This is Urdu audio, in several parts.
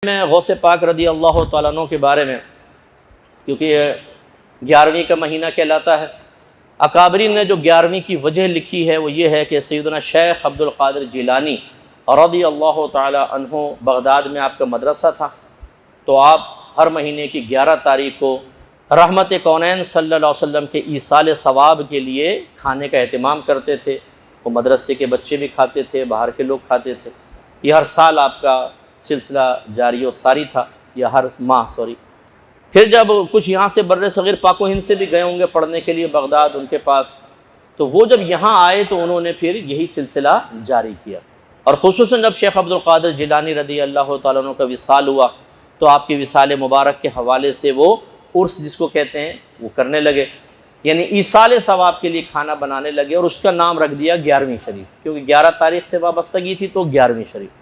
میں غوث پاک رضی اللہ تعالیٰ عنہ کے بارے میں، کیونکہ یہ 11ویں کا مہینہ کہلاتا ہے، اکابرین نے جو 11ویں کی وجہ لکھی ہے وہ یہ ہے کہ سیدنا شیخ عبد القادر جیلانی رضی اللہ تعالیٰ عنہ بغداد میں آپ کا مدرسہ تھا، تو آپ ہر مہینے کی 11 تاریخ کو رحمت کونین صلی اللہ علیہ وسلم کے ایصال ثواب کے لیے کھانے کا اہتمام کرتے تھے۔ وہ مدرسے کے بچے بھی کھاتے تھے، باہر کے لوگ کھاتے تھے۔ یہ ہر سال آپ کا سلسلہ جاری و ساری تھا، یا ہر ماہ پھر جب کچھ یہاں سے بر صغیر پاک و ہند سے بھی گئے ہوں گے پڑھنے کے لیے بغداد ان کے پاس، تو وہ جب یہاں آئے تو انہوں نے پھر یہی سلسلہ جاری کیا، اور خصوصاً جب شیخ عبد القادر جیلانی رضی اللہ تعالیٰ عنہ کا وصال ہوا تو آپ کی وصال مبارک کے حوالے سے وہ عرس جس کو کہتے ہیں وہ کرنے لگے، یعنی ایصال ثواب کے لیے کھانا بنانے لگے، اور اس کا نام رکھ دیا 11ویں شریف، کیونکہ 11 تاریخ سے وابستگی تھی تو 11ویں شریف۔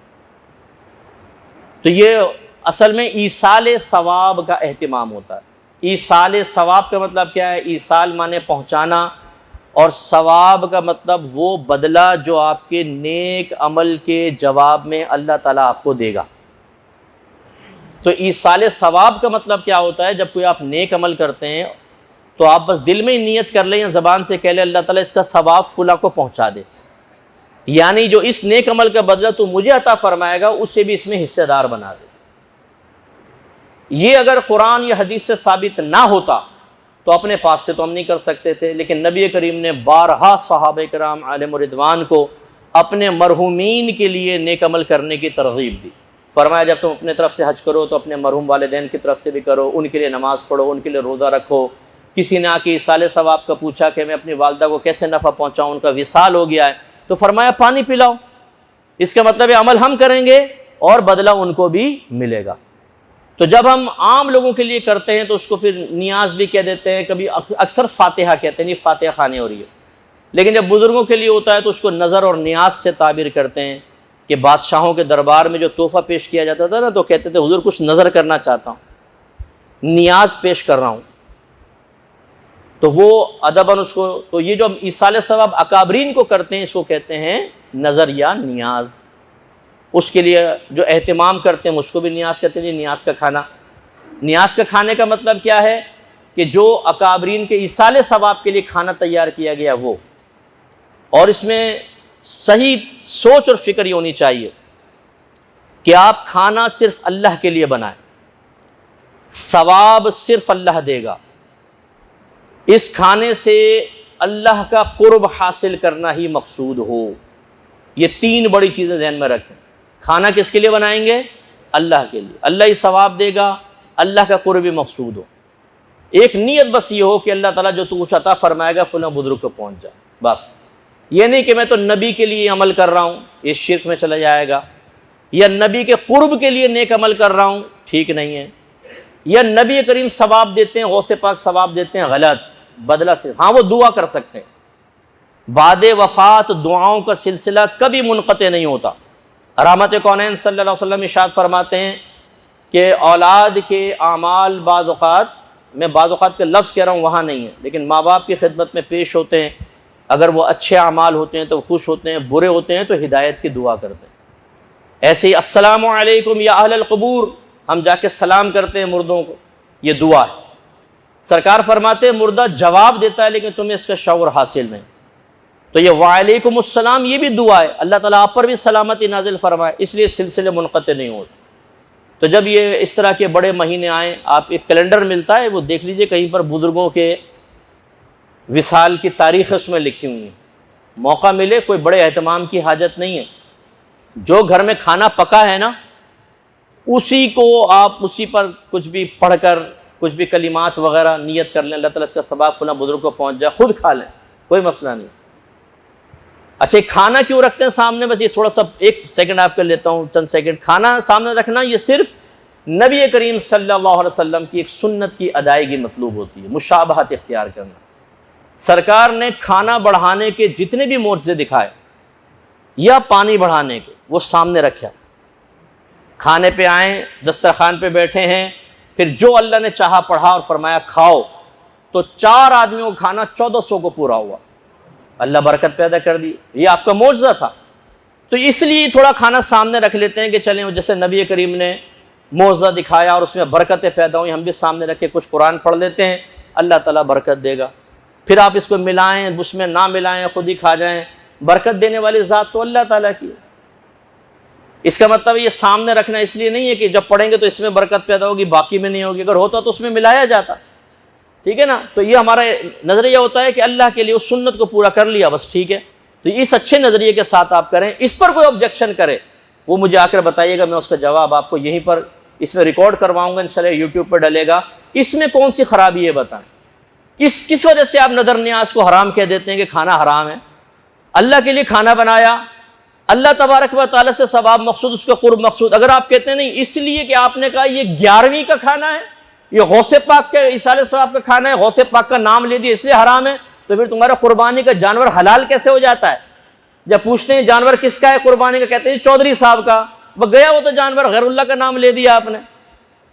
تو یہ اصل میں ایصال ثواب کا اہتمام ہوتا ہے۔ ایصال ثواب کا مطلب کیا ہے؟ ایصال مانے پہنچانا، اور ثواب کا مطلب وہ بدلہ جو آپ کے نیک عمل کے جواب میں اللہ تعالیٰ آپ کو دے گا۔ تو ایصال ثواب کا مطلب کیا ہوتا ہے؟ جب کوئی آپ نیک عمل کرتے ہیں تو آپ بس دل میں ہی نیت کر لیں یا زبان سے کہہ لیں اللہ تعالیٰ اس کا ثواب فلاں کو پہنچا دے، یعنی جو اس نیک عمل کا بدلہ تو مجھے عطا فرمائے گا اسے بھی اس میں حصے دار بنا دے۔ یہ اگر قرآن یا حدیث سے ثابت نہ ہوتا تو اپنے پاس سے تو ہم نہیں کر سکتے تھے، لیکن نبی کریم نے بارہا صحابہ کرام علیہم رضوان کو اپنے مرحومین کے لیے نیک عمل کرنے کی ترغیب دی۔ فرمایا جب تم اپنے طرف سے حج کرو تو اپنے مرحوم والدین کی طرف سے بھی کرو، ان کے لیے نماز پڑھو، ان کے لیے روزہ رکھو۔ کسی نے آ کے ایصال ثواب کا پوچھا کہ میں اپنی والدہ کو کیسے نفع پہنچاؤں، ان کا وصال ہو گیا ہے، تو فرمایا پانی پلاؤ۔ اس کا مطلب ہے عمل ہم کریں گے اور بدلہ ان کو بھی ملے گا۔ تو جب ہم عام لوگوں کے لیے کرتے ہیں تو اس کو پھر نیاز بھی کہہ دیتے ہیں، کبھی اکثر فاتحہ کہتے ہیں، نہیں فاتحہ خوانی ہو رہی ہے، لیکن جب بزرگوں کے لیے ہوتا ہے تو اس کو نظر اور نیاز سے تعبیر کرتے ہیں، کہ بادشاہوں کے دربار میں جو تحفہ پیش کیا جاتا تھا نا تو کہتے تھے حضور کچھ نظر کرنا چاہتا ہوں، نیاز پیش کر رہا ہوں، تو وہ ادباً اس کو، تو یہ جو ہم ایصال ثواب اکابرین کو کرتے ہیں اس کو کہتے ہیں نظر یا نیاز۔ اس کے لیے جو اہتمام کرتے ہیں اس کو بھی نیاز کہتے ہیں، نیاز کا کھانا۔ نیاز کا کھانے کا مطلب کیا ہے؟ کہ جو اکابرین کے ایصال ثواب کے لیے کھانا تیار کیا گیا وہ، اور اس میں صحیح سوچ اور فکر یہ ہونی چاہیے کہ آپ کھانا صرف اللہ کے لیے بنائیں، ثواب صرف اللہ دے گا، اس کھانے سے اللہ کا قرب حاصل کرنا ہی مقصود ہو۔ یہ 3 بڑی چیزیں ذہن میں رکھیں۔ کھانا کس کے لیے بنائیں گے؟ اللہ کے لیے، اللہ ہی ثواب دے گا، اللہ کا قرب مقصود ہو۔ ایک نیت بس یہ ہو کہ اللہ تعالیٰ جو تو کچھ عطا فرمائے گا فلاں بزرگ کو پہنچ جائے، بس یہ نہیں کہ میں تو نبی کے لیے عمل کر رہا ہوں، یہ شرک میں چلا جائے گا، یا نبی کے قرب کے لیے نیک عمل کر رہا ہوں، ٹھیک نہیں ہے، یا نبی کریم ثواب دیتے ہیں، غوث پاک ثواب دیتے ہیں، غلط، بدلہ سے ہاں وہ دعا کر سکتے ہیں۔ بعد وفات دعاؤں کا سلسلہ کبھی منقطع نہیں ہوتا۔ رحمت کونین صلی اللہ علیہ وسلم ارشاد فرماتے ہیں کہ اولاد کے اعمال بعض اوقات، میں بعض اوقات کے لفظ کہہ رہا ہوں وہاں نہیں ہے، لیکن ماں باپ کی خدمت میں پیش ہوتے ہیں، اگر وہ اچھے اعمال ہوتے ہیں تو خوش ہوتے ہیں، برے ہوتے ہیں تو ہدایت کی دعا کرتے ہیں۔ ایسے ہی السلام علیکم یا اہل القبور، ہم جا کے سلام کرتے ہیں مردوں کو، یہ دعا ہے۔ سرکار فرماتے ہیں مردہ جواب دیتا ہے لیکن تمہیں اس کا شعور حاصل نہیں، تو یہ وعلیکم السلام یہ بھی دعا ہے، اللہ تعالیٰ آپ پر بھی سلامتی نازل فرمائے، اس لیے سلسلے منقطع نہیں ہوتے۔ تو جب یہ اس طرح کے بڑے مہینے آئیں، آپ ایک کیلنڈر ملتا ہے وہ دیکھ لیجئے، کہیں پر بزرگوں کے وصال کی تاریخ اس میں لکھی ہوئی ہے، موقع ملے، کوئی بڑے اہتمام کی حاجت نہیں ہے، جو گھر میں کھانا پکا ہے نا اسی کو آپ اسی پر کچھ بھی پڑھ کر کچھ بھی کلمات وغیرہ نیت کر لیں، اللہ تعالیٰ اس کا ثواب فلاں بزرگ کو پہنچ جائے، خود کھا لیں، کوئی مسئلہ نہیں۔ اچھا کھانا کیوں رکھتے ہیں سامنے؟ بس یہ تھوڑا سا 1 سیکنڈ آپ کر لیتا ہوں، چند سیکنڈ۔ کھانا سامنے رکھنا یہ صرف نبی کریم صلی اللہ علیہ وسلم کی ایک سنت کی ادائیگی مطلوب ہوتی ہے، مشابہت اختیار کرنا۔ سرکار نے کھانا بڑھانے کے جتنے بھی معجزے دکھائے یا پانی بڑھانے کے وہ سامنے رکھا، کھانے پہ آئیں، دسترخوان پہ بیٹھے ہیں، پھر جو اللہ نے چاہا پڑھا اور فرمایا کھاؤ، تو 4 آدمیوں کا کھانا 1400 کو پورا ہوا، اللہ برکت پیدا کر دی، یہ آپ کا معجزہ تھا۔ تو اس لیے تھوڑا کھانا سامنے رکھ لیتے ہیں کہ چلیں، جیسے نبی کریم نے موعظہ دکھایا اور اس میں برکتیں پیدا ہوئیں، ہم بھی سامنے رکھ کے کچھ قرآن پڑھ لیتے ہیں، اللہ تعالیٰ برکت دے گا۔ پھر آپ اس کو ملائیں، اس میں نہ ملائیں، خود ہی کھا جائیں، برکت دینے والی ذات تو اللہ تعالیٰ کی ہے۔ اس کا مطلب یہ سامنے رکھنا اس لیے نہیں ہے کہ جب پڑھیں گے تو اس میں برکت پیدا ہوگی باقی میں نہیں ہوگی، اگر ہوتا تو اس میں ملایا جاتا، ٹھیک ہے نا۔ تو یہ ہمارا نظریہ ہوتا ہے کہ اللہ کے لیے اس سنت کو پورا کر لیا بس، ٹھیک ہے۔ تو اس اچھے نظریے کے ساتھ آپ کریں۔ اس پر کوئی آبجیکشن کرے وہ مجھے آ کر بتائیے گا، میں اس کا جواب آپ کو یہیں پر اس میں ریکارڈ کرواؤں گا، انشاءاللہ یوٹیوب پر ڈلے گا۔ اس میں کون سی خرابی ہے بتائیں؟ کس وجہ سے آپ نظر نیاز کو حرام کہہ دیتے ہیں کہ کھانا حرام ہے؟ اللہ کے لیے کھانا بنایا، اللہ تبارک و تعالیٰ سے ثواب مقصود، اس کا قرب مقصود۔ اگر آپ کہتے ہیں نہیں اس لیے کہ آپ نے کہا یہ 11ویں کا کھانا ہے، یہ غوث پاک کے ایصال ثواب کا کھانا ہے، غوث پاک کا نام لے دیا اس لیے حرام ہے، تو پھر تمہارا قربانی کا جانور حلال کیسے ہو جاتا ہے؟ جب پوچھتے ہیں جانور کس کا ہے قربانی کا، کہتے ہیں چودھری صاحب کا، وہ گیا وہ تو جانور غیر اللہ کا نام لے دیا آپ نے۔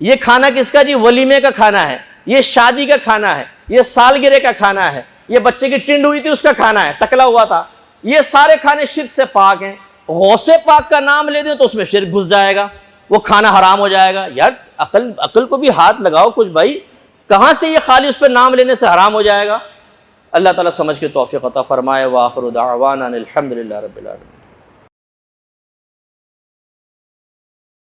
یہ کھانا کس کا جی؟ ولیمے کا کھانا ہے، یہ شادی کا کھانا ہے، یہ سالگرہ کا کھانا ہے، یہ بچے کی ٹنڈ ہوئی تھی اس کا کھانا ہے، ٹکلا ہوا تھا۔ یہ سارے کھانے شرک سے پاک ہیں۔ غوث پاک کا نام لے دیں تو اس میں شرک گھس جائے گا، وہ کھانا حرام ہو جائے گا۔ یار عقل کو بھی ہاتھ لگاؤ کچھ بھائی، کہاں سے یہ خالی اس پہ نام لینے سے حرام ہو جائے گا؟ اللہ تعالیٰ سمجھ کے توفیق عطا فرمائے۔ وآخر دعوانا الحمدللہ رب العالمین۔